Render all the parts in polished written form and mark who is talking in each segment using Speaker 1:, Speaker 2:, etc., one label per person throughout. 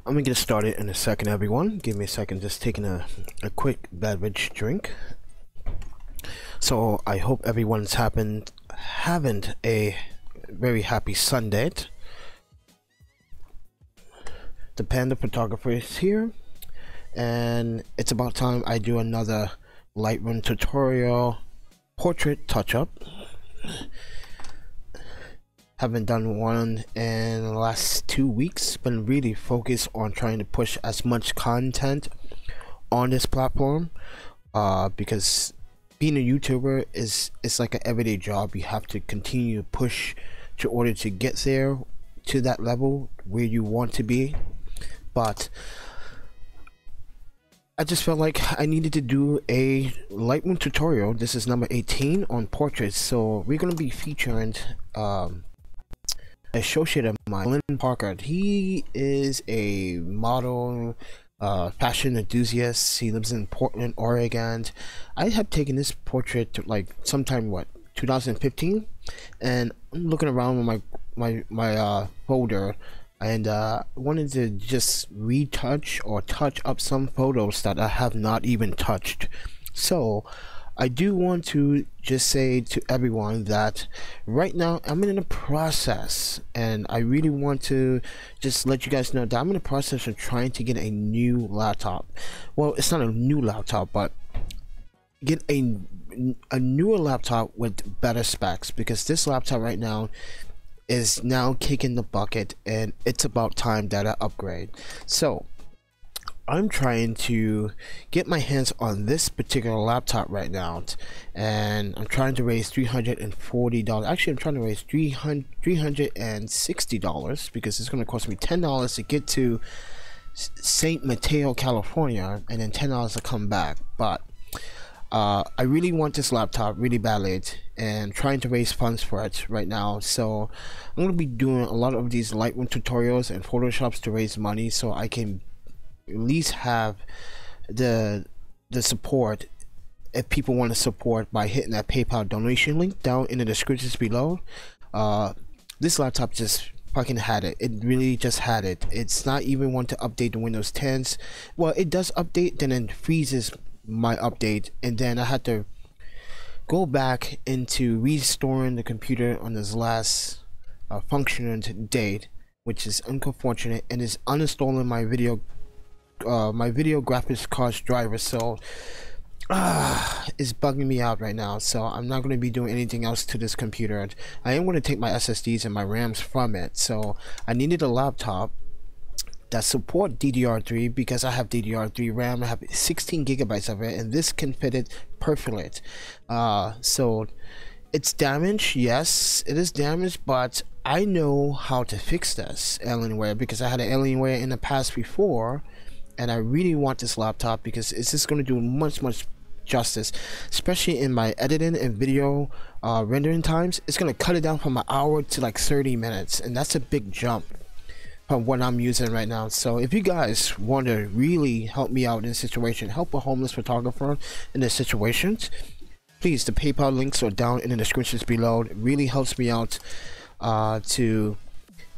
Speaker 1: I'm gonna get started in a second, everyone. Give me a second, just taking a quick beverage drink. So I hope everyone's having a very happy Sunday. The Panda Photographer is here, and it's about time I do another Lightroom tutorial portrait touch-up. Haven't done one in the last 2 weeks. Been really focused on trying to push as much content on this platform because being a YouTuber is like an everyday job. You have to continue to push in order to get there to that level where you want to be. But I just felt like I needed to do a Lightroom tutorial. This is number 18 on portraits. So we're going to be featuring associate of mine, Lynn Parker. He is a model, fashion enthusiast. He lives in Portland, Oregon. I have taken this portrait to like sometime 2015, and I'm looking around with my folder, and wanted to just retouch or touch up some photos that I have not even touched. So I do want to just say to everyone that right now I'm in a process, and I really want to just let you guys know that I'm in the process of trying to get a new laptop. Well, it's not a new laptop, but get a newer laptop with better specs, because this laptop right now is now kicking the bucket, and it's about time that I upgrade. So I'm trying to get my hands on this particular laptop right now, and I'm trying to raise $340. Actually, I'm trying to raise $360 because it's going to cost me $10 to get to St. Mateo, California, and then $10 to come back. But I really want this laptop really badly, and trying to raise funds for it right now. So I'm going to be doing a lot of these Lightroom tutorials and Photoshops to raise money, so I can at least have the support if people want to support by hitting that PayPal donation link down in the descriptions below. This laptop just fucking had it. It really just had it. It's not even want to update the Windows 10s. Well, it does update, then it freezes my update, and then I had to go back into restoring the computer on this last functioning date, which is unfortunate, and is uninstalling my video graphics cards driver. So it's bugging me out right now. So I'm not going to be doing anything else to this computer. I am going to take my SSDs and my RAMs from it. So I needed a laptop that support DDR3, because I have DDR3 RAM. I have 16 gigabytes of it, and this can fit it perfectly. So it's damaged. Yes, it is damaged, but I know how to fix this Alienware, because I had an Alienware in the past before, and I really want this laptop because it's just going to do much justice, especially in my editing and video rendering times. It's going to cut it down from an hour to like 30 minutes, and that's a big jump from what I'm using right now. So if you guys want to really help me out in this situation, help a homeless photographer in this situation, please, the PayPal links are down in the descriptions below. It really helps me out to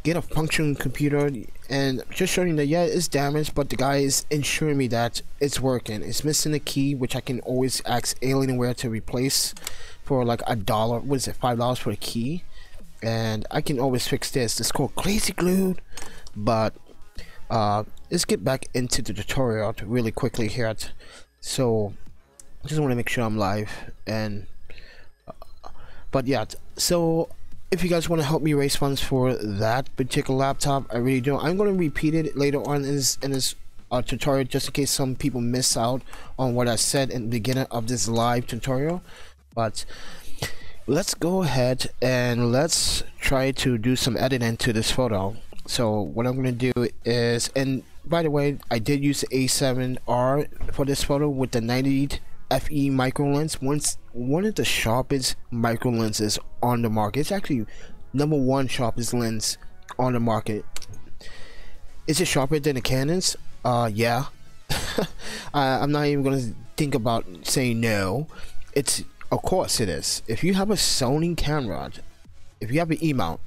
Speaker 1: get a functioning computer, and just showing that, yeah, it's damaged, but the guy is ensuring me that it's working. It's missing a key, which I can always ask Alienware to replace for like $1. What is it, $5 for a key? And I can always fix this. It's called Crazy Glued. But let's get back into the tutorial really quickly here. So I just want to make sure I'm live, and but yeah, so if you guys want to help me raise funds for that particular laptop, I really do. I'm going to repeat it later on in this tutorial, just in case some people miss out on what I said in the beginning of this live tutorial. But let's go ahead and let's try to do some editing to this photo. So what I'm going to do is, and by the way, I did use the A7R for this photo with the 90 FE micro lens. One of the sharpest micro lenses on the market. It's actually #1 sharpest lens on the market. Is it sharper than the Canons? Yeah. I'm not even going to think about saying no. It's, of course it is. If you have a Sony camera, if you have an E-mount,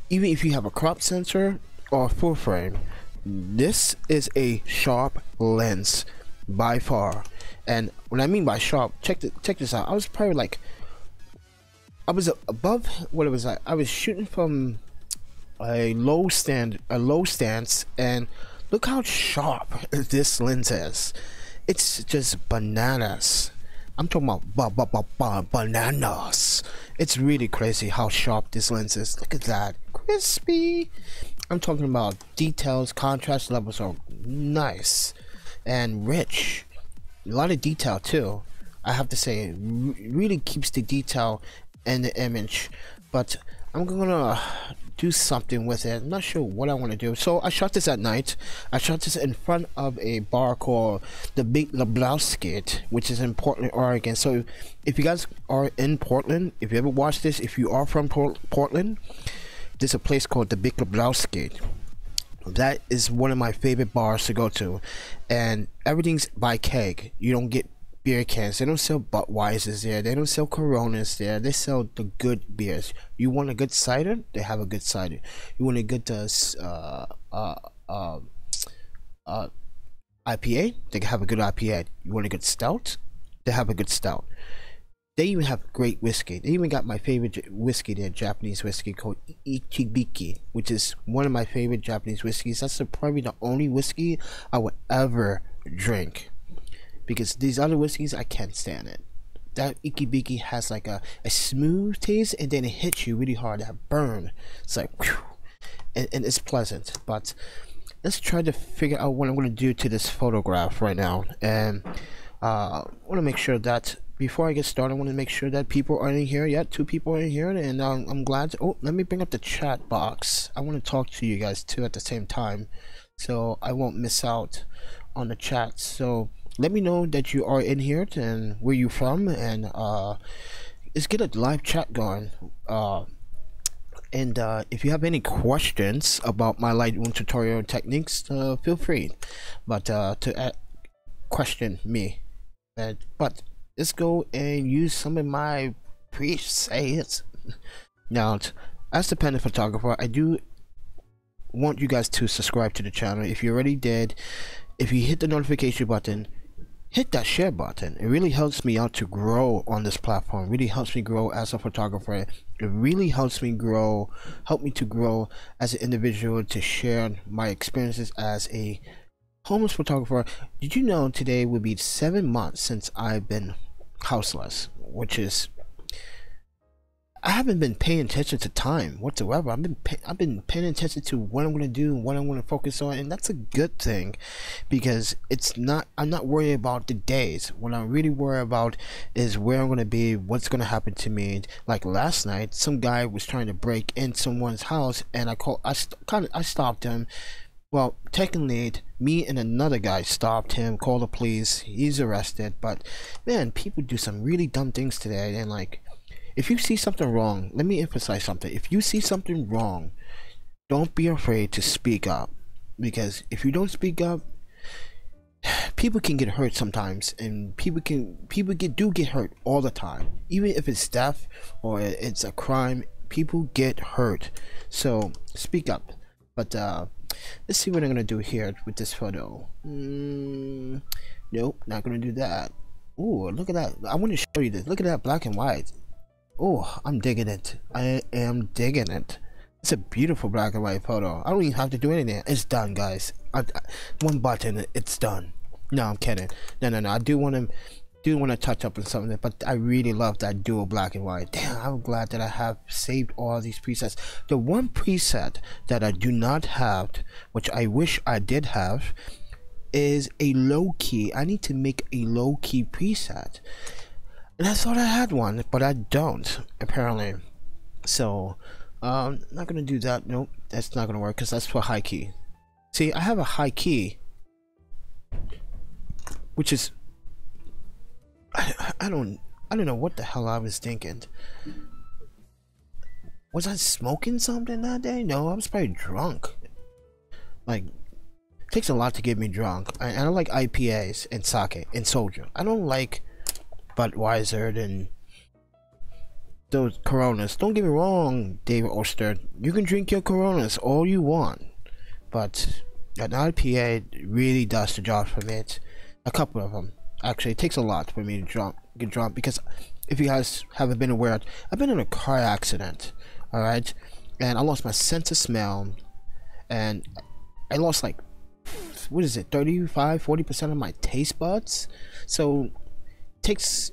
Speaker 1: even if you have a crop sensor or a full frame, This is a sharp lens by far, and when I mean by sharp, check this out. I was probably like, I was above, what it was like, I was shooting from a low stance, and look how sharp this lens is. It's just bananas. I'm talking about bananas. It's really crazy how sharp this lens is. Look at that, crispy. I'm talking about details, contrast levels are nice and rich. A lot of detail too. I have to say, it really keeps the detail in the image. But I'm gonna do something with it. I'm not sure what I want to do. So I shot this at night. I shot this in front of a bar called the Big Lebowski, which is in Portland, Oregon. So if you guys are in Portland, if you ever watch this, if you are from Portland, there's a place called the Big Lebowski. That is one of my favorite bars to go to, and everything's by keg. You don't get beer cans. They don't sell Budweisers there. They don't sell Coronas there. They sell the good beers. You want a good cider? They have a good cider. You want a good IPA? They have a good IPA. You want a good stout? They have a good stout. They even have great whiskey. They even got my favorite whiskey there, Japanese whiskey called Ikebiki, which is one of my favorite Japanese whiskeys. That's probably the only whiskey I would ever drink, because these other whiskeys, I can't stand it. That Ikebiki has like a smooth taste, and then it hits you really hard, that burn. It's like, whew, and it's pleasant. But let's try to figure out what I'm going to do to this photograph right now. And I want to make sure that before I get started, I want to make sure that people are in here. Yeah, 2 people are in here, and I'm glad to, oh, let me bring up the chat box. I want to talk to you guys too at the same time, so I won't miss out on the chat. So let me know that you are in here and where you from, and let's get a live chat going. And if you have any questions about my Lightroom tutorial techniques, feel free to question me. But let's go and use some of my presets. Now, as the Panda Photographer, I do want you guys to subscribe to the channel. If you already did, if you hit the notification button, hit that share button. It really helps me out to grow on this platform. It really helps me grow as a photographer. It really helps me grow, to grow as an individual, to share my experiences as a homeless photographer. Did you know today will be 7 months since I've been houseless, which is, I haven't been paying attention to time whatsoever. I've been paying attention to what I'm going to do, what I'm going to focus on, and that's a good thing, because I'm not worried about the days. What I'm really worried about is where I'm going to be, what's going to happen to me. Like last night, some guy was trying to break in someone's house, and I stopped him. Well, technically, me and another guy stopped him, called the police, he's arrested. But man, people do some really dumb things today. And like, if you see something wrong, let me emphasize something. If you see something wrong, don't be afraid to speak up, because if you don't speak up, people can get hurt sometimes, and people do get hurt all the time. Even if it's theft or it's a crime, people get hurt. So speak up. But let's see what I'm gonna do here with this photo. Nope, not gonna do that. Oh, look at that. I want to show you this. Look at that black and white. Oh, I'm digging it. I am digging it. It's a beautiful black and white photo. I don't even have to do anything. It's done, guys. One button, it's done. No, I'm kidding. No. I do want to touch up on something, but I really love that dual black and white. Damn, I'm glad that I have saved all these presets. The one preset that I do not have, which I wish I did have, is a low key. I need to make a low key preset, and I thought I had one, but I don't, apparently. So not gonna do that. Nope, that's not gonna work, because that's for high key. See, I have a high key, which is, I don't know what the hell I was thinking. Was I smoking something that day? No, I was probably drunk. Like, it takes a lot to get me drunk. I don't like IPAs and sake and soju. I don't like Budweiser and those Coronas. Don't get me wrong, David Oster. You can drink your Coronas all you want, but An IPA really does the job for me. A couple of them. Actually, it takes a lot for me to get drunk, because if you guys haven't been aware, I've been in a car accident, alright? And I lost my sense of smell, and I lost like, what is it, 35-40% of my taste buds. So it takes,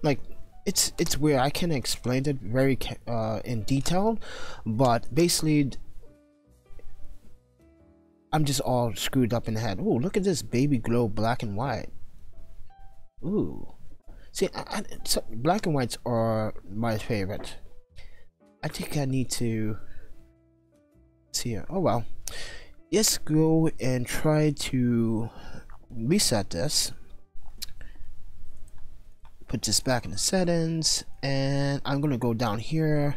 Speaker 1: like, it's weird. I can't explain it very in detail, but basically I'm just all screwed up in the head. Ooh, look at this baby glow black and white. Ooh, see, so black and whites are my favorite. I think I need to see here. Oh well, let's go and try to reset this. Put this back in the settings, and I'm gonna go down here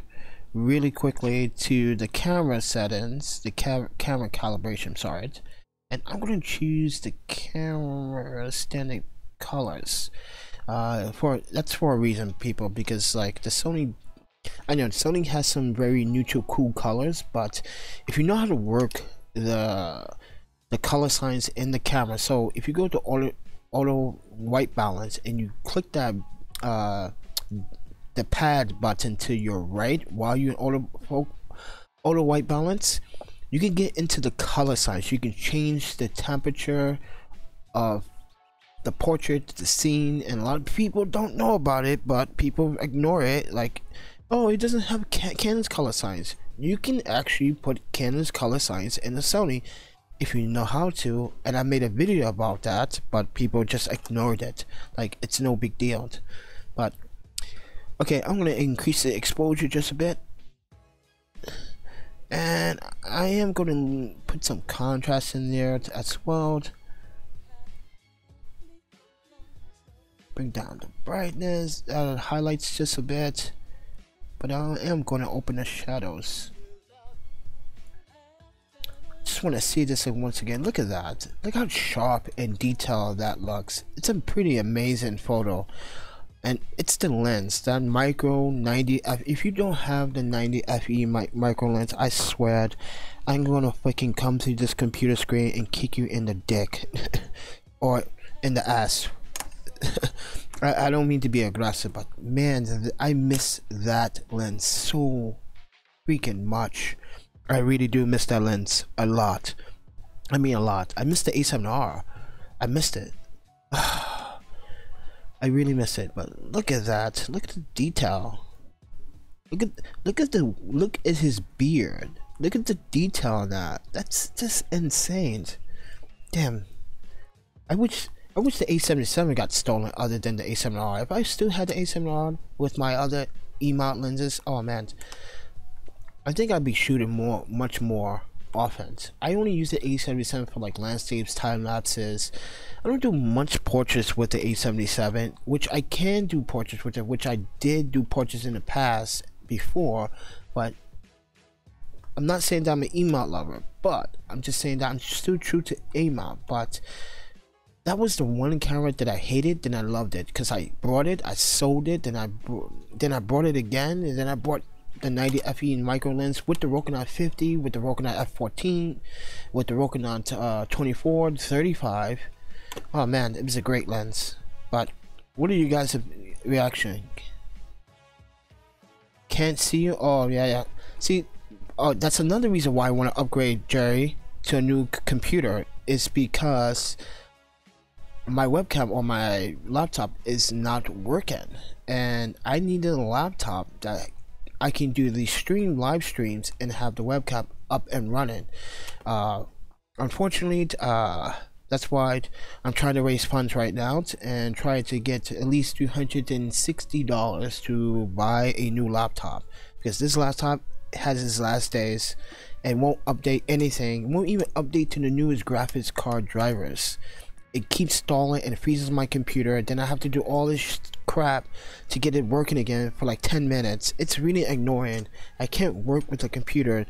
Speaker 1: really quickly to the camera settings, the camera calibration, sorry, and I'm gonna choose the camera standard colors. That's for a reason, people, because like the Sony, I know Sony has some very neutral cool colors, but if you know how to work the color signs in the camera, so if you go to auto white balance and you click that the pad button to your right while you're in auto white balance, you can get into the color signs. You can change the temperature of the portrait, the scene, and a lot of people don't know about it, but people ignore it, like, oh, it doesn't have Canon's color signs. You can actually put Canon's color signs in the Sony if you know how to, and I made a video about that, but people just ignored it, like it's no big deal. But okay, I'm gonna increase the exposure just a bit, and I am gonna put some contrast in there as well. Bring down the brightness, highlights just a bit, but I am gonna open the shadows. Just want to see this once again. Look at that. Look how sharp and detailed that looks. It's a pretty amazing photo. And it's the lens, that micro 90f. If you don't have the 90fe micro lens, I swear I'm gonna fucking come to this computer screen and kick you in the dick or in the ass. I don't mean to be aggressive, but man, I miss that lens so freaking much. I really do miss that lens a lot. I mean a lot. I miss the A7R. I missed it. I really miss it. But look at that. Look at the detail. Look at his beard. Look at the detail on that. That's just insane. Damn. I wish the A77 got stolen other than the A7R. If I still had the A7R with my other E-mount lenses, oh man, I think I'd be shooting much more often. I only use the A77 for like landscapes, time lapses. I don't do much portraits with the A77, which I can do portraits with it, which I did do portraits in the past before, but I'm not saying that I'm an E-mount lover, but I'm just saying that I'm still true to A-mount. But that was the one camera that I hated, then I loved it, because I bought it, I sold it, then I bought it again, and then I bought the 90fe micro lens with the Rokinon 50, with the Rokinon f14, with the Rokinon 24, 35. Oh man, it was a great lens. But what are you guys' reaction? Can't see you? Oh yeah. See, oh, that's another reason why I want to upgrade Jerry to a new computer, is because my webcam on my laptop is not working, and I needed a laptop that I can do these live streams and have the webcam up and running. Unfortunately, that's why I'm trying to raise funds right now and try to get at least $360 to buy a new laptop, because this laptop has its last days and won't update anything. It won't even update to the newest graphics card drivers. It keeps stalling and freezes my computer. Then I have to do all this crap to get it working again for like 10 minutes. It's really annoying. I can't work with the computer,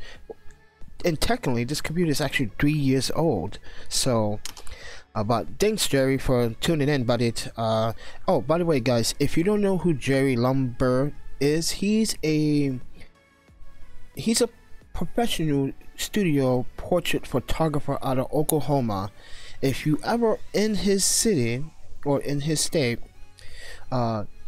Speaker 1: and technically this computer is actually 3 years old. So but thanks Jerry for tuning in, buddy. Oh, by the way guys, if you don't know who Jerry Lumber is, he's a professional studio portrait photographer out of Oklahoma. If you ever in his city or in his state,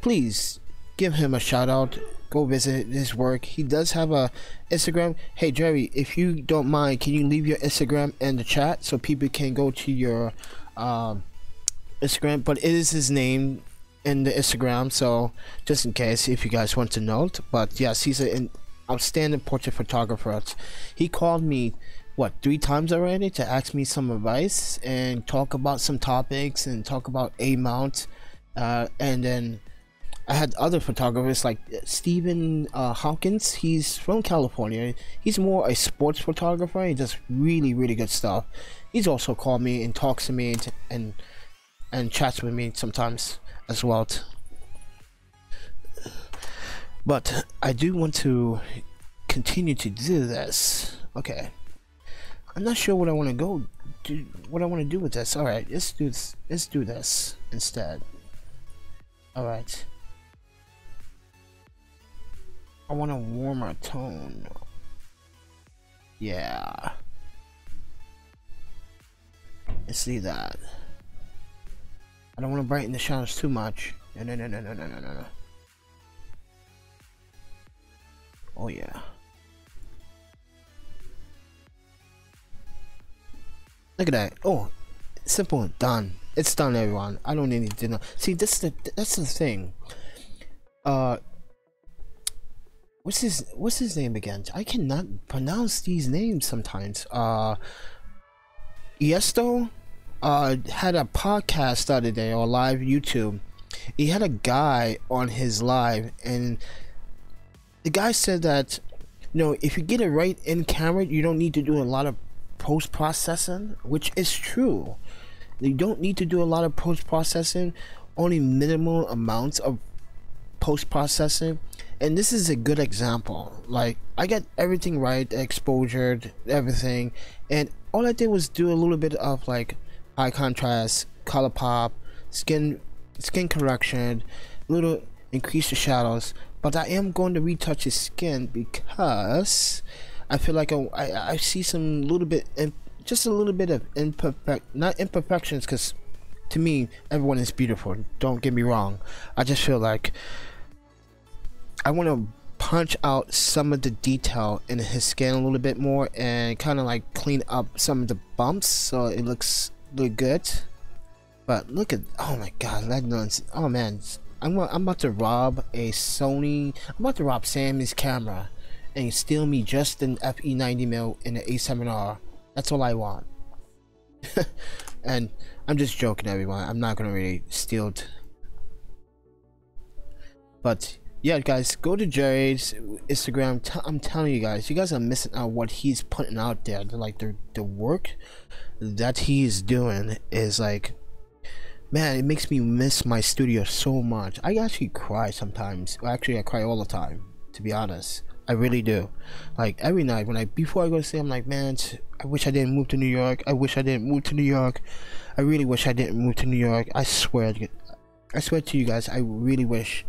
Speaker 1: please give him a shout out. Go visit his work. He does have a Instagram. Hey Jerry, if you don't mind, can you leave your Instagram in the chat so people can go to your Instagram? But it is his name in the Instagram, so just in case if you guys want to note. But yes, he's an outstanding portrait photographer. He called me what 3 times already to ask me some advice and talk about some topics and talk about a mount, and then I had other photographers like Stephen Hawkins. He's from California. He's more a sports photographer. He does really good stuff. He's also called me and talks to me and chats with me sometimes as well. But I do want to continue to do this. Okay, I'm not sure what I want to go do. What I want to do with this. All right, let's do this. Let's do this instead. All right. I want a warmer tone. Yeah. Let's see that. I don't want to brighten the shadows too much. No. Oh yeah. Look at that. Oh, simple, done. It's done, everyone. I don't need to know. See, that's the thing. What's his name again? I cannot pronounce these names sometimes. Iesto had a podcast the other day, or live YouTube. He had a guy on his live, and the guy said that, you know, if you get it right in camera, you don't need to do a lot of post-processing, which is true. You don't need to do a lot of post-processing, only minimal amounts of post-processing. And this is a good example. Like, I got everything right, exposure, everything, and all I did was do a little bit of like high contrast, color pop, skin correction, little increase the shadows. But I am going to retouch his skin because I feel like I see some little bit, just a little bit of not imperfections, because to me everyone is beautiful, don't get me wrong. I just feel like I want to punch out some of the detail in his skin a little bit more and kind of like clean up some of the bumps so it looks good. But look at, oh my god, that nuts. Oh man, I'm about to rob I'm about to rob Sammy's camera and steal me just an FE 90mm in the A7R. That's all I want. And I'm just joking, everyone. I'm not gonna really steal it. But yeah, guys, go to Jerry's Instagram. I'm telling you guys are missing out what he's putting out there. Like the work that he's doing is like, man, it makes me miss my studio so much. I actually cry sometimes. Well, actually, I cry all the time, to be honest. I really do. Like every night before I go to sleep, I'm like, man, I wish I didn't move to New York. I wish I didn't move to New York. I really wish I didn't move to New York. I swear to you guys, I really wish.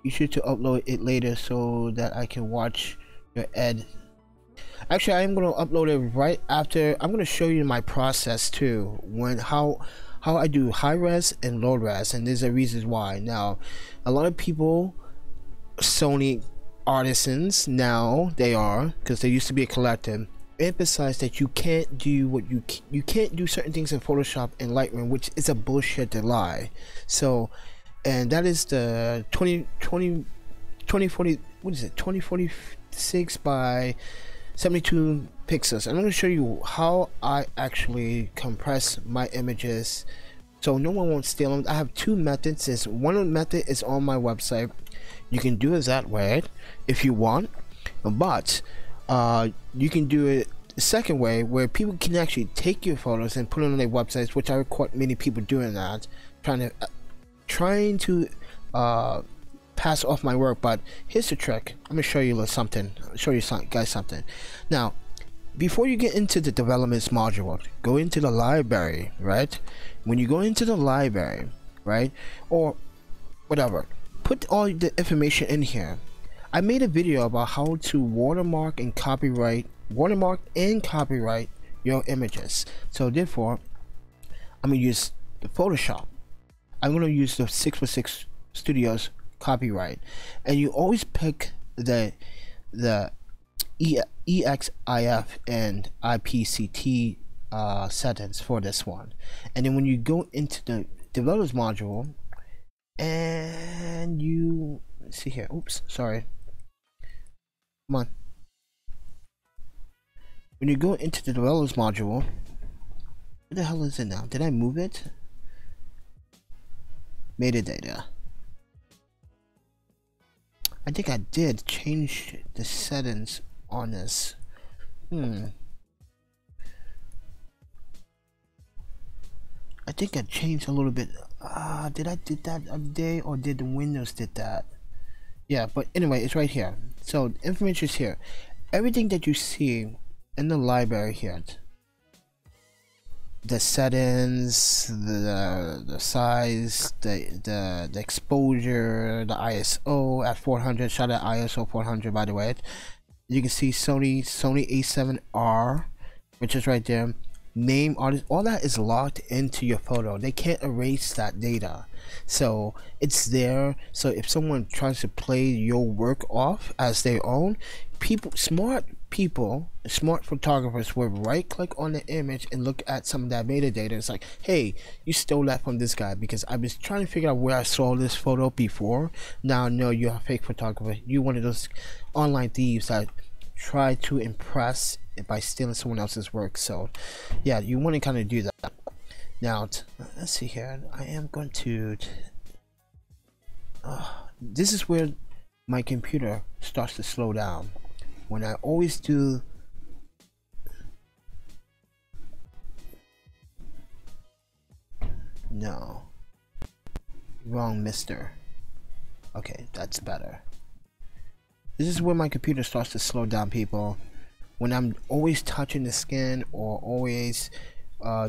Speaker 1: You should to upload it later so that I can watch your ed. Actually, I am going to upload it right after. I'm going to show you my process too, how I do high res and low res, and there's a reason why. Now, a lot of people, Sony artisans now, they are, because they used to be a collective, emphasize that you can't do what you can't do certain things in Photoshop and Lightroom, which is a bullshit to lie. So, and that is the 2040, what is it, 2046 by 72 pixels. I'm going to show you how I actually compress my images so no one won't steal them. I have 2 methods. One method is on my website. You can do it that way if you want, but you can do it the second way, where people can actually take your photos and put them on their websites, which I record many people doing that, trying to pass off my work. But here's the trick. I'm gonna show you something. Guys something. Now, before you get into the developments module, go into the library, right? When you go into the library, right, or whatever, put all the information in here. I made a video about how to watermark and copyright watermark and copyright your images. So therefore, I'm gonna use the Photoshop. I'm gonna use the 646 Studios copyright, and you always pick the EXIF and IPCT settings for this one. And then when you go into the developers module and you see here, oops, sorry, come on. When you go into the developers module, where the hell is it now? Did I move it? Metadata. I think I did change the settings on this. I think I changed a little bit. Did I did that update, or did the Windows did that? Yeah, but anyway, it's right here. So information is here. Everything that you see in the library here, the settings, the size, the exposure, the ISO at 400. Shout out ISO 400, by the way. You can see Sony A7R, which is right there. Name, artist, all that is locked into your photo. They can't erase that data, so it's there. So if someone tries to play your work off as their own, smart photographers will right click on the image and look at some of that metadata. It's like, hey, you stole that from this guy, because I was trying to figure out where I saw this photo before. Now I know you're a fake photographer. You're one of those online thieves that try to impress by stealing someone else's work. So yeah, you want to kind of do that. Now let's see here. I am going to this is where my computer starts to slow down. When I always do no, wrong mister. Okay, that's better. This is where my computer starts to slow down, people. When I'm always touching the skin or always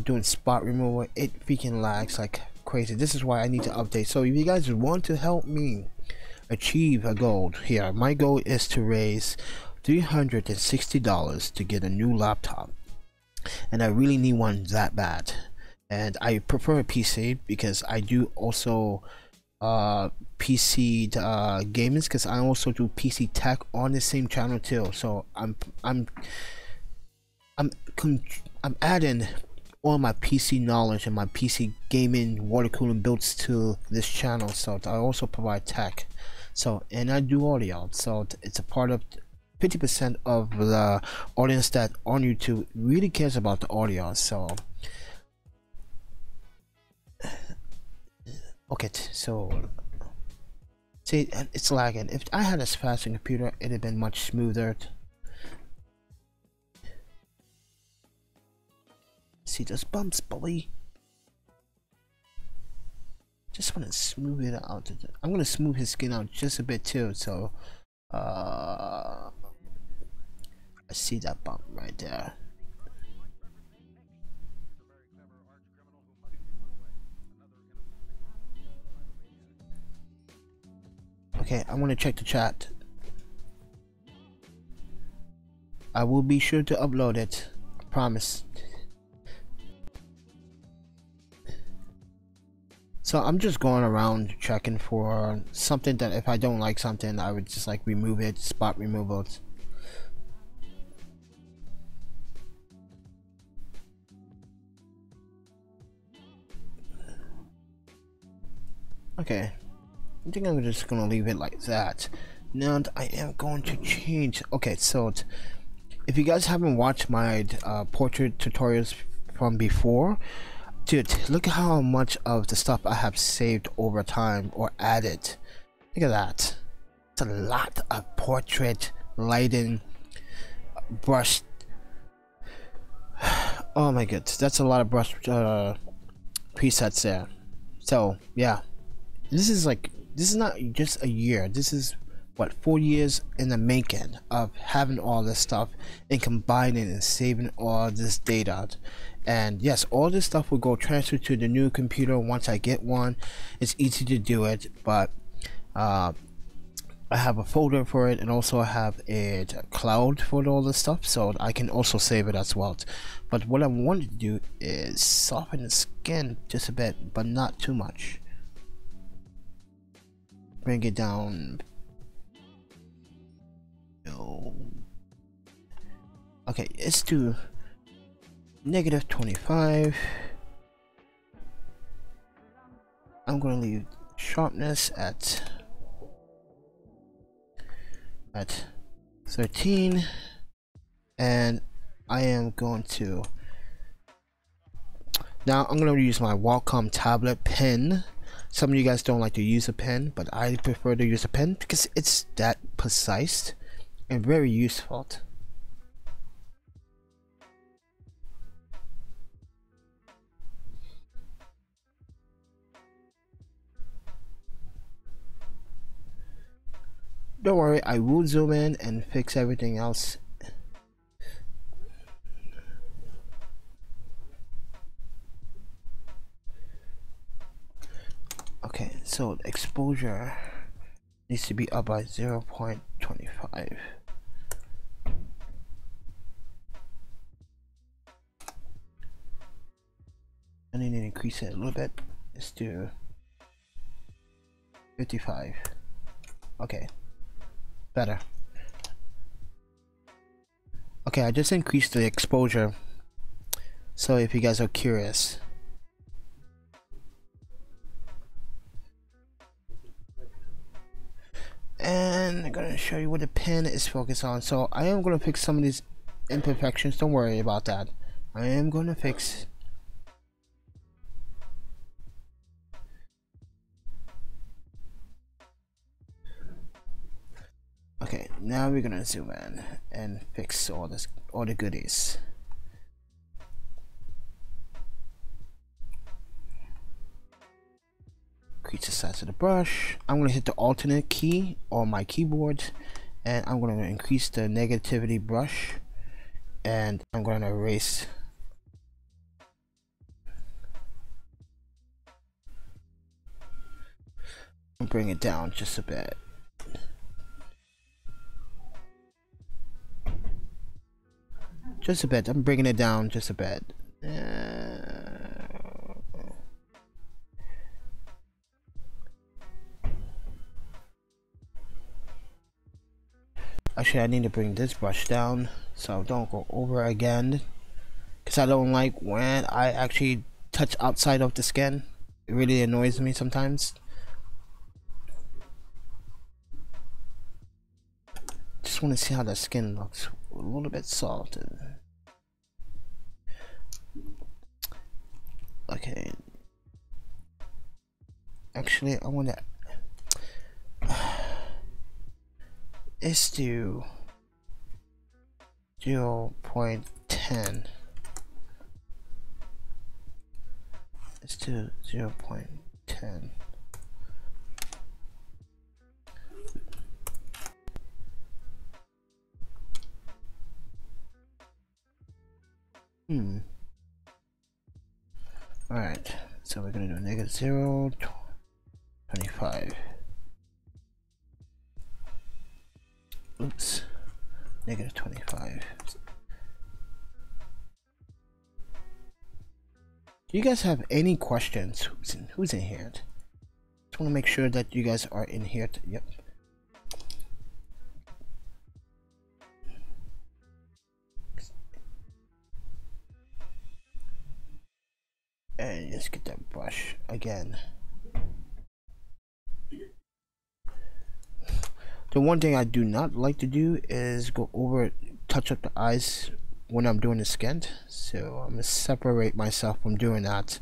Speaker 1: doing spot removal, it freaking lags like crazy. This is why I need to update. So if you guys want to help me achieve a goal here, my goal is to raise $360 to get a new laptop, and I really need one that bad. And I prefer a PC because I do also PC gaming, because I also do PC tech on the same channel too. So I'm adding all my PC knowledge and my PC gaming water cooling builds to this channel. So I also provide tech. So, and I do audio. So it's a part of 50% of the audience that on YouTube really cares about the audio. So okay, so see, it's lagging. If I had a faster computer, it'd have been much smoother. See those bumps, bully. Just want to smooth it out. I'm gonna smooth his skin out just a bit too. So I see that bump right there. Okay, I want to check the chat. I will be sure to upload it, I promise. So I'm just going around checking for something that if I don't like something, I would just like remove it, spot removal. Okay, I think I'm just gonna leave it like that. Now I am going to change. Okay, so if you guys haven't watched my portrait tutorials from before, dude, look at how much of the stuff I have saved over time or added. Look at that. It's a lot of portrait lighting, brush. Oh my god, that's a lot of brush presets there. So yeah, this is not just a year. This is what, 4 years in the making of having all this stuff and combining and saving all this data. And yes, all this stuff will go transfer to the new computer once I get one. It's easy to do it, but I have a folder for it, and also I have a cloud for all this stuff, so I can also save it as well. But what I wanted to do is soften the skin just a bit, but not too much. Bring it down. No. Okay, let's do -25. I'm gonna leave sharpness at 13, and I am going to now I'm going to use my Wacom tablet pen. Some of you guys don't like to use a pen, but I prefer to use a pen because it's that precise and very useful. Don't worry, I will zoom in and fix everything else. Okay, so exposure needs to be up by 0.25. I need to increase it a little bit. Let's do 55. Okay. Better. Okay, I just increased the exposure, so if you guys are curious. And I'm gonna show you what the pen is focused on. So I am gonna fix some of these imperfections. Don't worry about that. I am gonna fix. Okay, now we're gonna zoom in and fix all the goodies. Increase the size of the brush. I'm gonna hit the alternate key on my keyboard, and I'm gonna increase the negativity brush, and I'm gonna erase. And bring it down just a bit. Just a bit. I'm bringing it down just a bit. Actually, I need to bring this brush down so I don't go over again, because I don't like when I actually touch outside of the skin. It really annoys me sometimes. Just want to see how the skin looks. A little bit soft. Okay. Actually, I want to. Let's do 0.10. Let's do 0.10. Alright, so we're gonna do -0.25. Oops, -25. Do you guys have any questions? Who's in here? Just want to make sure that you guys are in here. Yep. And just get that brush again. The one thing I do not like to do is go over, touch up the eyes when I'm doing the skin. So I'm gonna separate myself from doing that.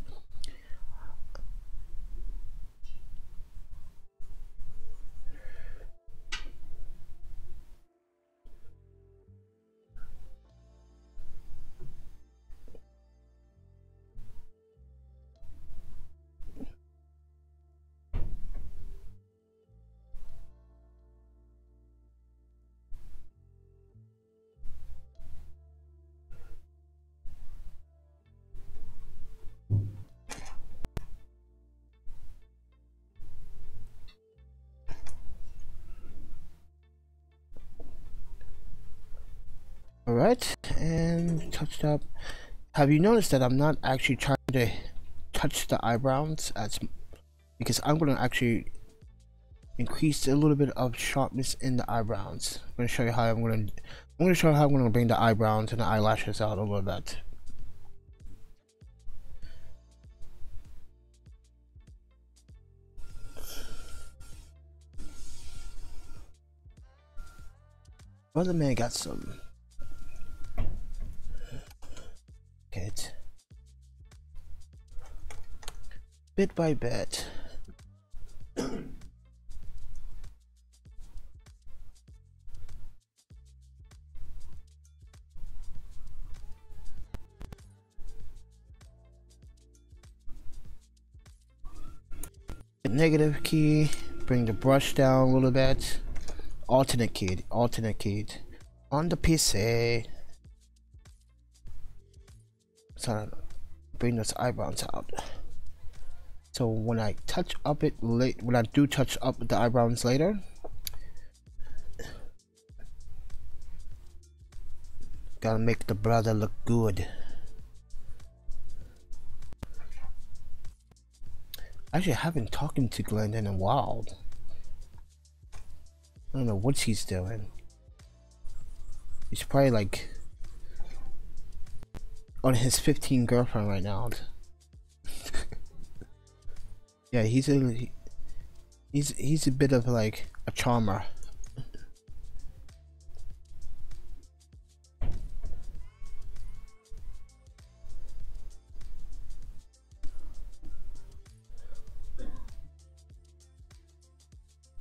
Speaker 1: it and touched up. Have you noticed that I'm not actually trying to touch the eyebrows because I'm going to actually increase a little bit of sharpness in the eyebrows. I'm going to show you how I'm going to bring the eyebrows and the eyelashes out a little bit. Brother man got some good. Bit by bit. Negative key, bring the brush down a little bit. Alternate key on the PC. So bring those eyebrows out. So when I touch up when I do touch up the eyebrows later, gotta make the brother look good. Actually, I haven't talked to Glenn in a while. I don't know what he's doing. He's probably like on his 15 girlfriend right now. Yeah, he's a bit of like a charmer.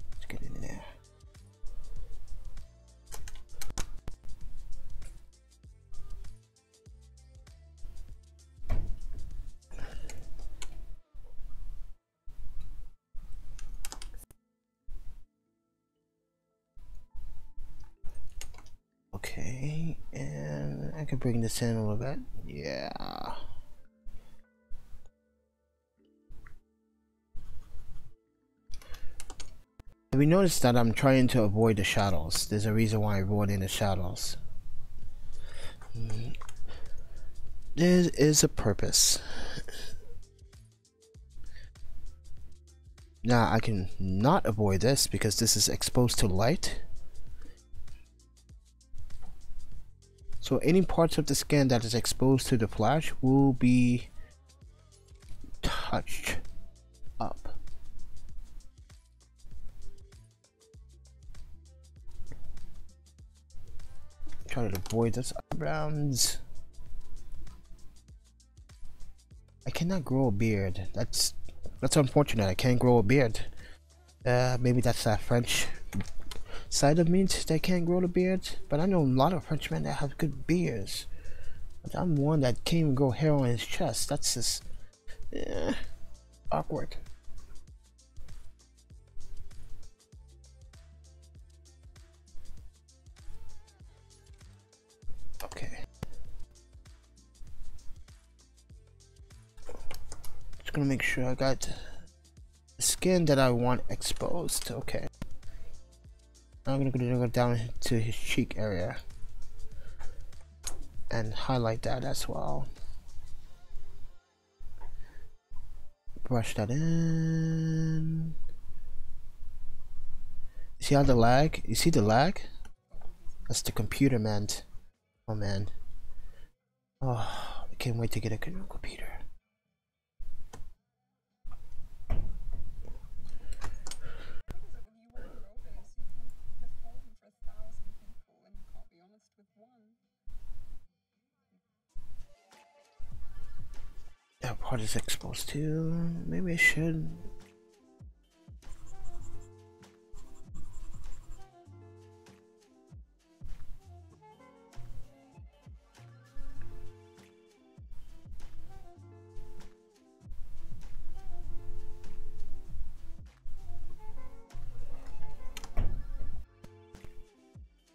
Speaker 1: Let's get in there. Okay, and I can bring this in a little bit. Yeah. Have you noticed that I'm trying to avoid the shadows? There's a reason why I'm avoiding the shadows. There is a purpose. Now I can not avoid this because this is exposed to light. So any parts of the skin that is exposed to the flash will be touched up. Try to avoid those eyebrows. I cannot grow a beard. That's unfortunate. I can't grow a beard. Maybe that's that French side of me that can't grow the beard, but I know a lot of Frenchmen that have good beards. But I'm one that can't even grow hair on his chest. That's just awkward. Okay. Just gonna make sure I got the skin that I want exposed. Okay. I'm gonna go down to his cheek area and highlight that as well. Brush that in. See how the lag? You see the lag? That's the computer, man. Oh man. Oh, I can't wait to get a new computer. That part is exposed too. Maybe I should.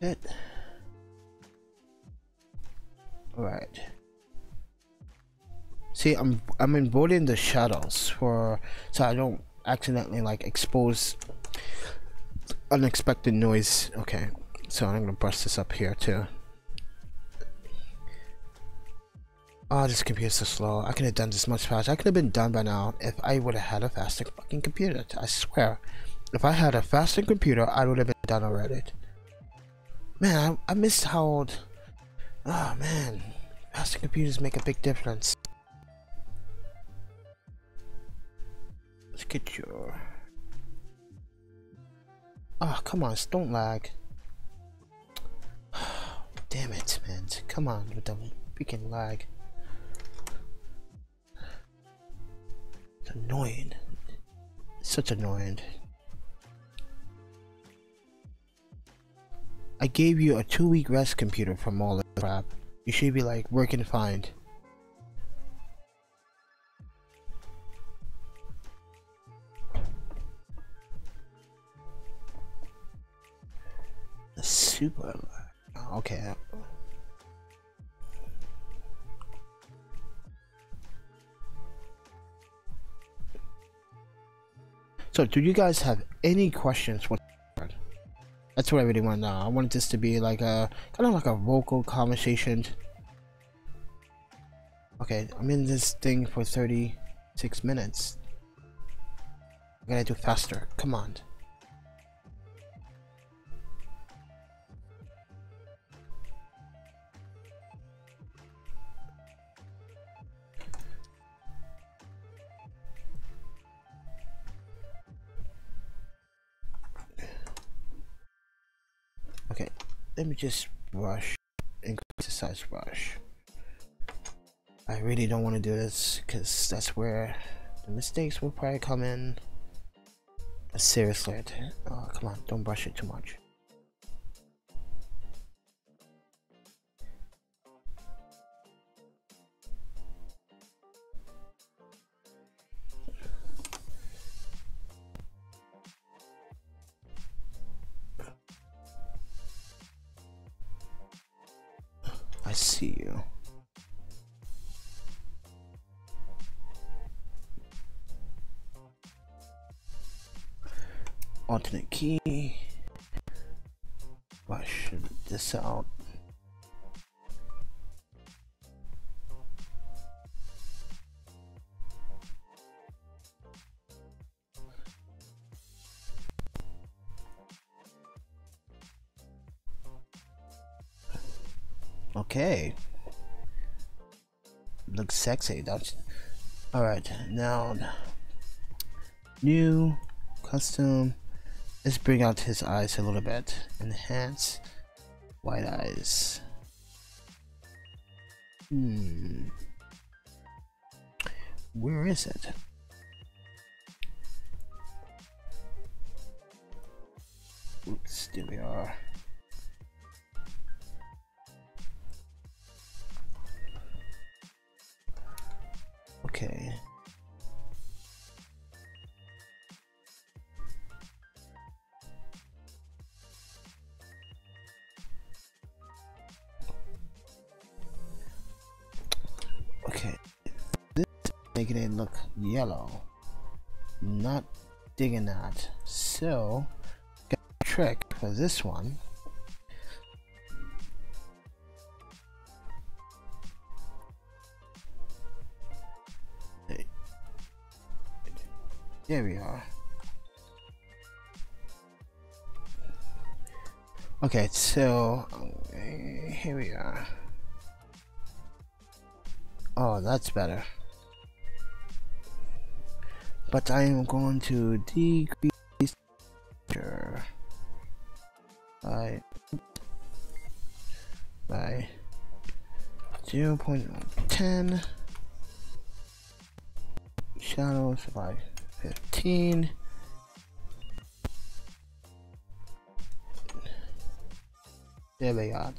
Speaker 1: It. All right. See, I'm avoiding the shadows so I don't accidentally like expose unexpected noise. Okay, so I'm gonna brush this up here too. Oh, this computer's so slow. I could have done this much faster. I could have been done by now if I would have had a faster fucking computer. I swear. If I had a faster computer, I would have been done already. Man, I missed how old... Oh, man. Faster computers make a big difference. Let's get your... Oh, come on. Don't lag. Damn it, man. Come on with the freaking lag. It's annoying. It's such annoying. I gave you a 2-week rest computer from all the crap. You should be like working fine. Super. Okay. So, do you guys have any questions? That's what I really want to know. I want this to be like a kind of like a vocal conversation. Okay, I'm in this thing for 36 minutes. I gotta do faster. Come on. Okay, let me just brush, increase the size brush. I really don't want to do this because that's where the mistakes will probably come in. Seriously, oh, come on, don't brush it too much. I see you. Alternate key. Brush this out. Okay. Looks sexy, don't you? Alright, now new custom. Let's bring out his eyes a little bit. Enhance white eyes. Where is it? Oops, there we are. Okay. Okay. This is making it look yellow. Not digging that. So, got a trick for this one. There we are. Okay, so here we are. Oh, that's better. But I am going to decrease by 0.10, shadows by 15. There we are.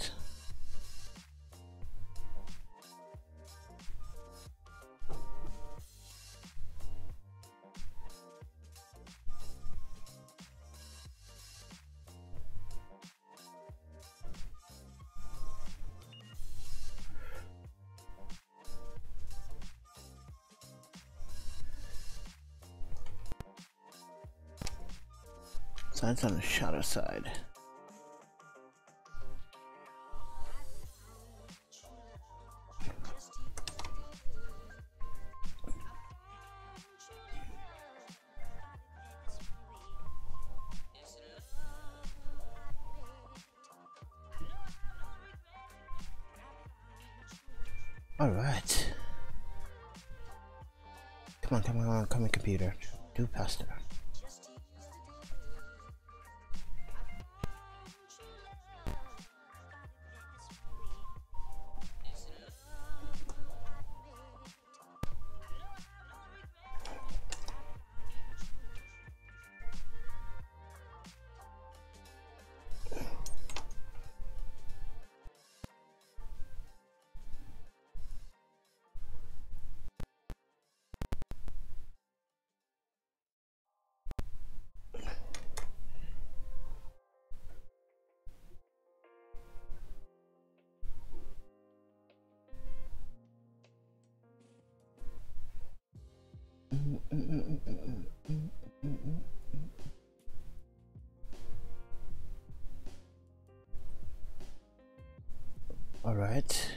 Speaker 1: So that's on the shadow side. Alright. Come on, computer. Do faster. Alright,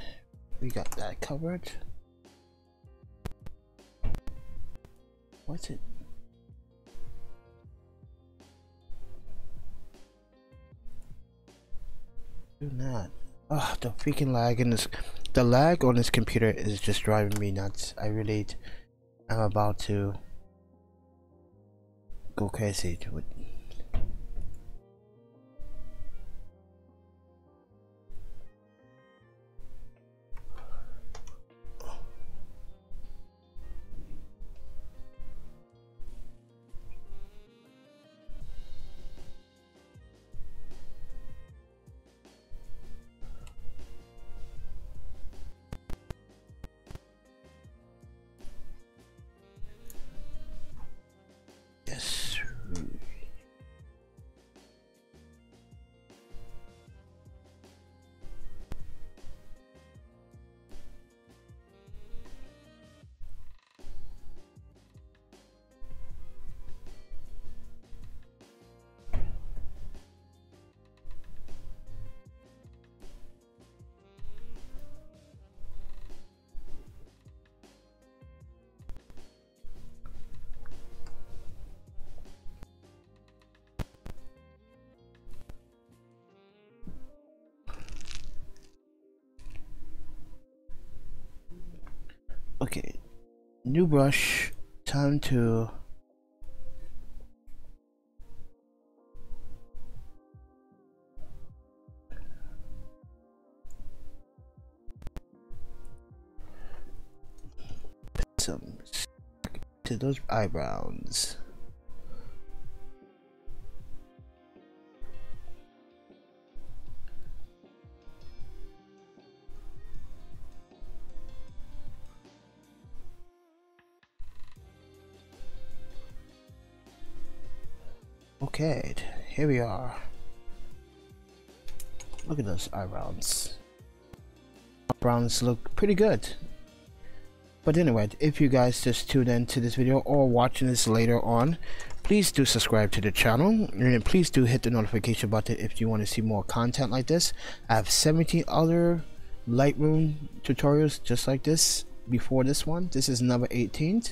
Speaker 1: we got that covered. What's it? Do not. Oh, the freaking lag in this. The lag on this computer is just driving me nuts. I really am about to go crazy to it. Yes. Okay, new brush, time to put some to those eyebrows. Okay, here we are. Look at those eyebrows. Eyebrows look pretty good. But anyway, if you guys just tuned into this video or watching this later on, please do subscribe to the channel and please do hit the notification button if you want to see more content like this. I have 17 other Lightroom tutorials just like this before this one. This is number 18.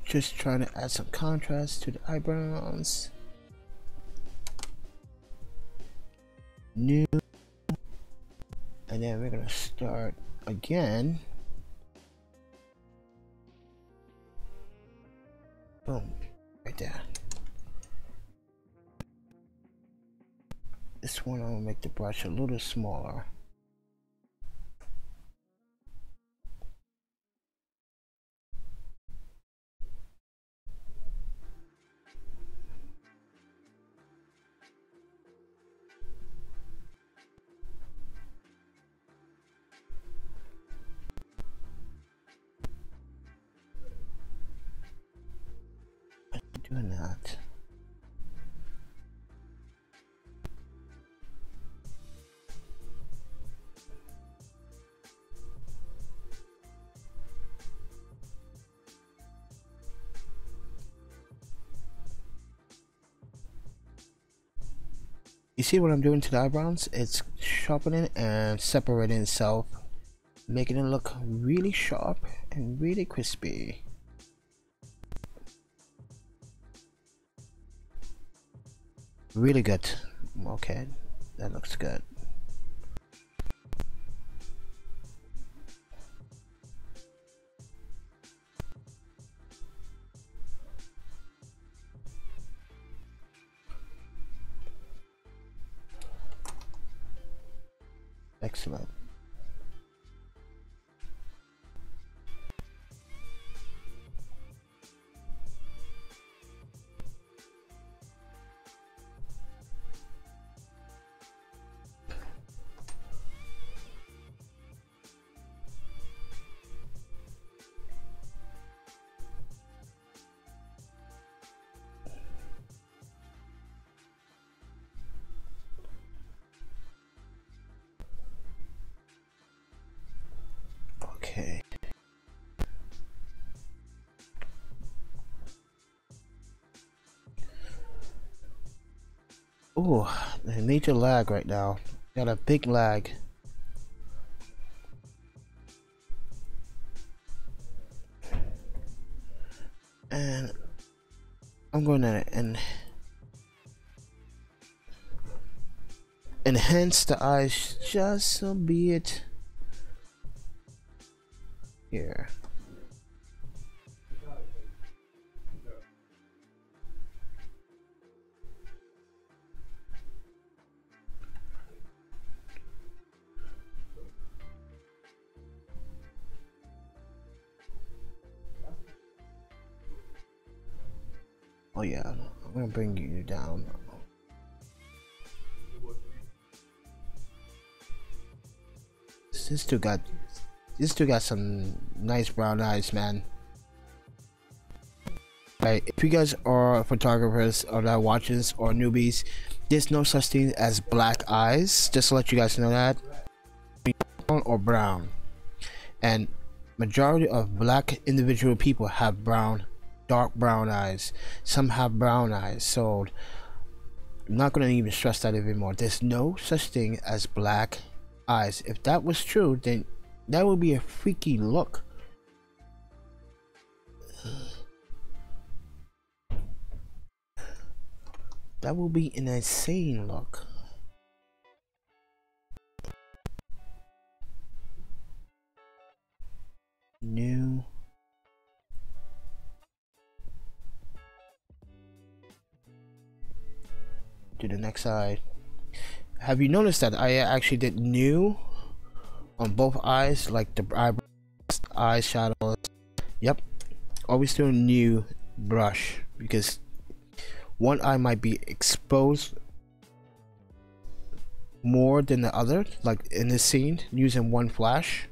Speaker 1: Just trying to add some contrast to the eyebrows. New. And then we're gonna start again. Boom, right there. This one I'm gonna make the brush a little smaller. Doing that. You see what I'm doing to the eyebrows? It's sharpening and separating itself, making it look really sharp and really crispy. Really good. Okay, that looks good. Excellent. Okay. Oh, a major lag right now. Got a big lag. And I'm going to enhance the eyes just so be it here. Oh yeah, I'm gonna bring you down. This dude got some nice brown eyes, man. Right, if you guys are photographers or that watchers or newbies, there's no such thing as black eyes. Just to let you guys know that. Or brown, and majority of black individual people have dark brown eyes. Some have brown eyes, so I'm not gonna even stress that anymore. There's no such thing as black eyes. If that was true, then that would be a freaky look. That would be an insane look. New. To the next side. Have you noticed that I actually did new on both eyes, like the eyebrows, eye shadows? Yep, always doing new brush because one eye might be exposed more than the other, like in this scene using one flash.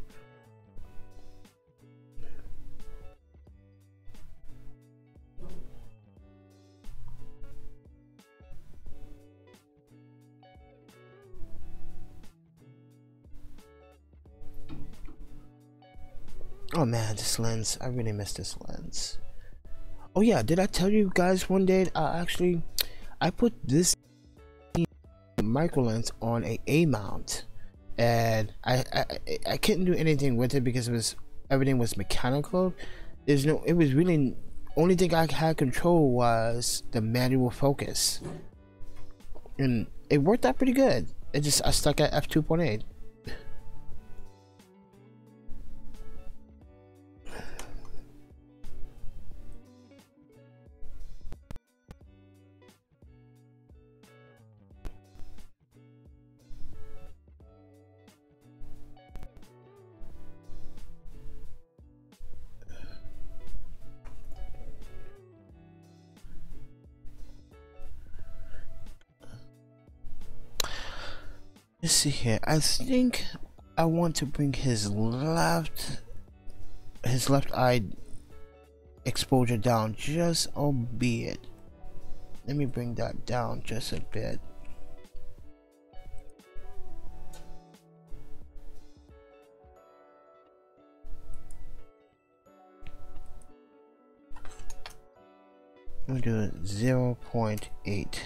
Speaker 1: Oh man, this lens, I really miss this lens. Oh yeah, did I tell you guys one day I put this micro lens on a mount, and I couldn't do anything with it because everything was mechanical. It was really, only thing I had control was the manual focus, and it worked out pretty good. I stuck at f2.8. Let's see here. I think I want to bring his left eye exposure down just a bit. Let me bring that down just a bit. I'm gonna do 0.8.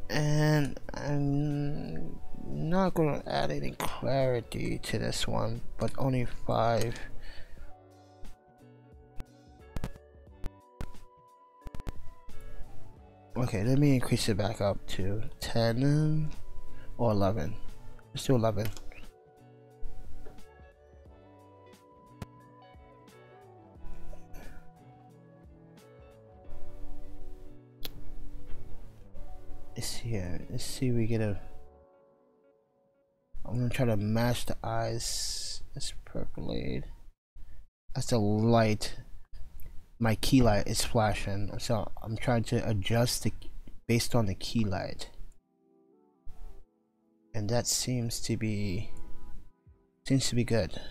Speaker 1: And I'm not gonna add any clarity to this one, but only 5. Okay, let me increase it back up to 10 or 11. Let's do 11. Let's see here. Let's see if we get a. I'm gonna try to match the eyes. Let's percolate. That's the light. My key light is flashing, so I'm trying to adjust the based on the key light, and that seems to be good.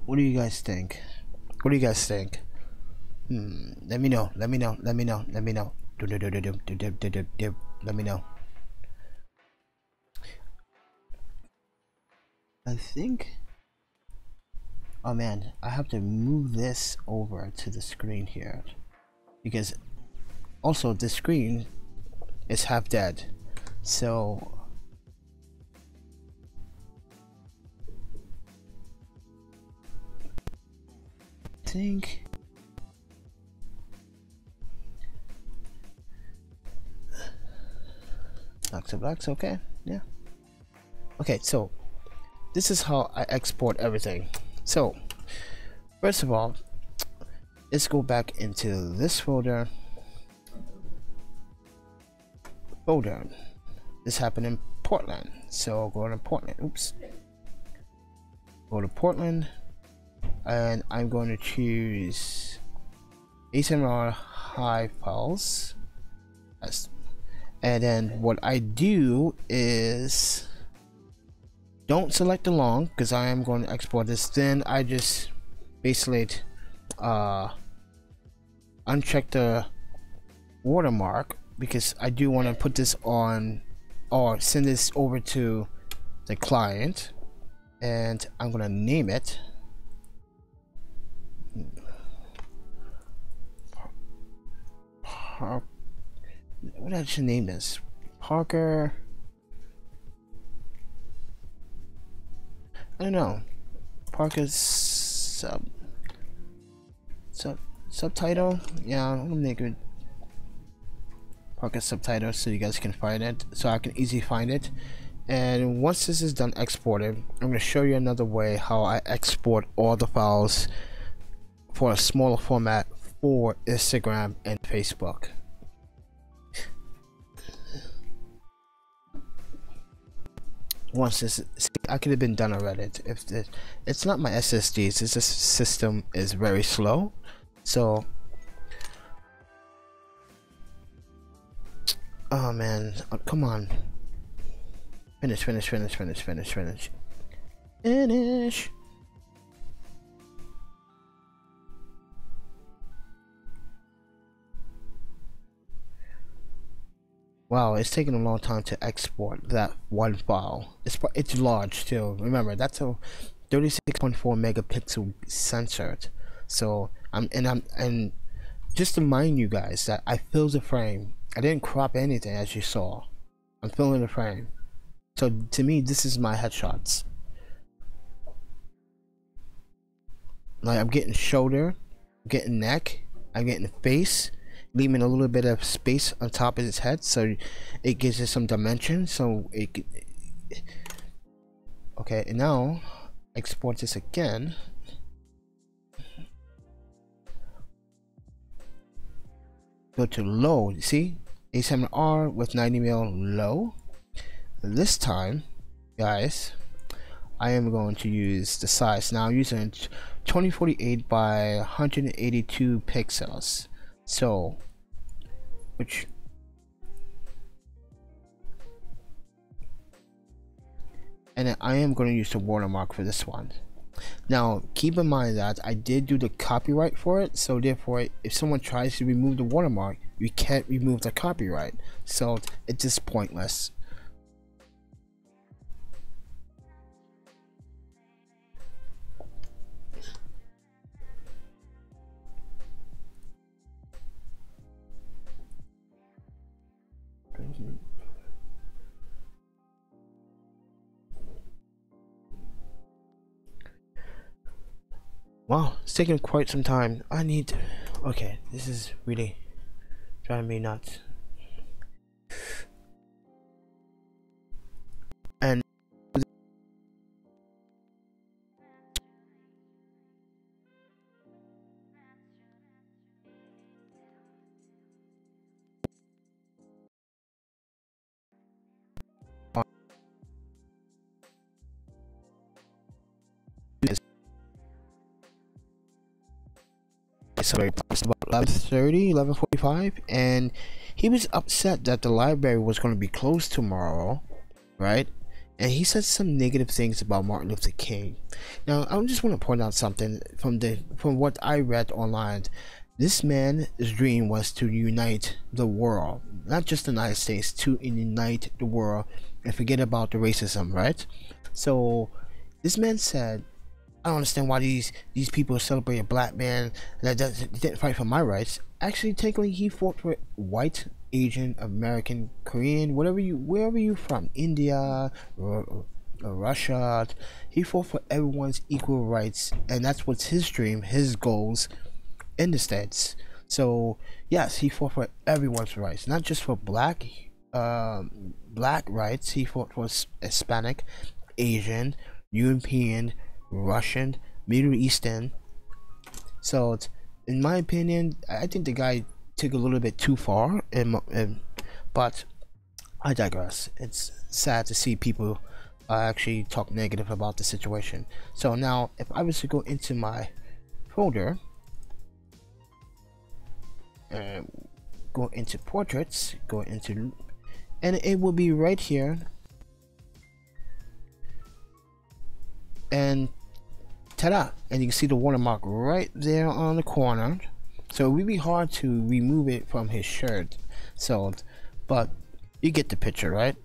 Speaker 1: What do you guys think? What do you guys think? Let me know. Let me know. Let me know. Let me know. Let me know. I think. Oh man, I have to move this over to the screen here, because also the screen is half dead. So I think blacks, okay, yeah. Okay, so this is how I export everything. So first of all, let's go back into this folder. This happened in Portland, so go to Portland. Oops. Go to Portland, and I'm going to choose HMR high files. And then what I do is don't select the long, because I am going to export this. Then I just basically uncheck the watermark, because I do want to put this on or send this over to the client, and I'm going to name it what I should name this? Parker. I don't know. Parker's subtitle. Yeah, I'm gonna make it Parker subtitle so you guys can find it, so I can easily find it. And once this is done exported, I'm gonna show you another way how I export all the files for a smaller format for Instagram and Facebook. Once this, see, I could have been done already if it's not my SSDs. This system is very slow, so oh man, come on, finish. Wow, it's taking a long time to export that one file. It's large too. Remember, that's a 36.4 megapixel censored. So and just to remind you guys that I filled the frame. I didn't crop anything, as you saw. I'm filling the frame. So to me, this is my headshots. Like I'm getting shoulder, I'm getting neck, I'm getting face, leaving a little bit of space on top of his head, so it gives it some dimension. So it okay, and now export this again. Go to low. You see, A7R with 90mm low. This time, guys, I am going to use the size. Now I'm using 2048 by 182 pixels. So, which and then I am going to use the watermark for this one. Now keep in mind that I did do the copyright for it, so therefore if someone tries to remove the watermark, you can't remove the copyright, so it's just pointless. Wow, it's taking quite some time. I need to, okay, this is really driving me nuts. And so it's about 11:30, 11:45, and he was upset that the library was going to be closed tomorrow, right? And he said some negative things about Martin Luther King. Now, I just want to point out something from what I read online. This man's dream was to unite the world, not just the United States, to unite the world and forget about the racism, right? So this man said, I don't understand why these people celebrate a black man that didn't fight for my rights. Actually, technically, he fought for white, Asian, American, Korean, wherever you from, India, Russia. He fought for everyone's equal rights, and that's what's his dream, his goals in the States. So yes, he fought for everyone's rights, not just for black rights. He fought for Hispanic, Asian, European, Russian, Middle Eastern. So in my opinion, I think the guy took a little bit too far, but I digress. It's sad to see people actually talk negative about the situation. So now if I was to go into my folder and go into portraits, and it will be right here, and ta-da, and you can see the watermark right there on the corner. So it would be hard to remove it from his shirt. So, but you get the picture, right?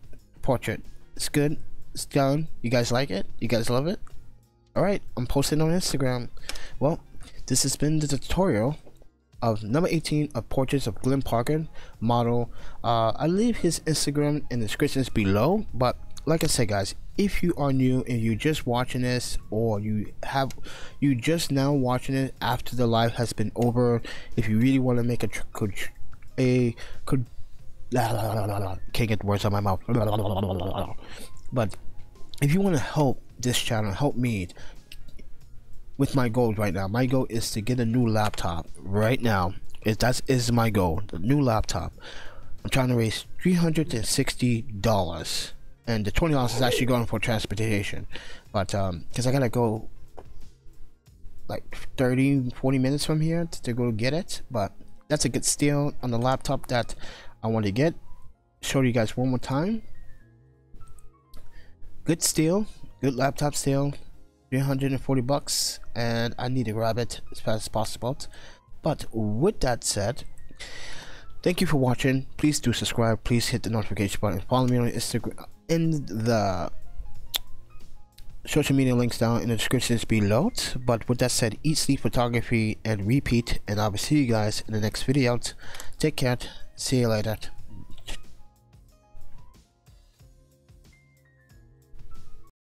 Speaker 1: Portrait, it's good, it's done. You guys like it? You guys love it? Alright, I'm posting on Instagram. Well, this has been the tutorial of number 18 of portraits of Glenn Parker, model. I leave his Instagram in the descriptions below, but like I said, guys, if you are new and you're just watching this, or you just now watching it after the live has been over, if you really want to make can't get the words out of my mouth, but if you want to help this channel, help me with my goals right now. My goal is to get a new laptop right now. That is my goal, the new laptop. I'm trying to raise $360, and the $20 is actually going for transportation, but because I gotta go like 30-40 minutes from here to go get it. But that's a good steal on the laptop that I want to get. Show you guys one more time. Good steal, good laptop steal, $340, and I need to grab it as fast as possible. But with that said, thank you for watching. Please do subscribe, please hit the notification button, follow me on Instagram, in the social media links down in the descriptions below. But with that said, eat, sleep, photography, and repeat, and I will see you guys in the next video. Take care, see you later.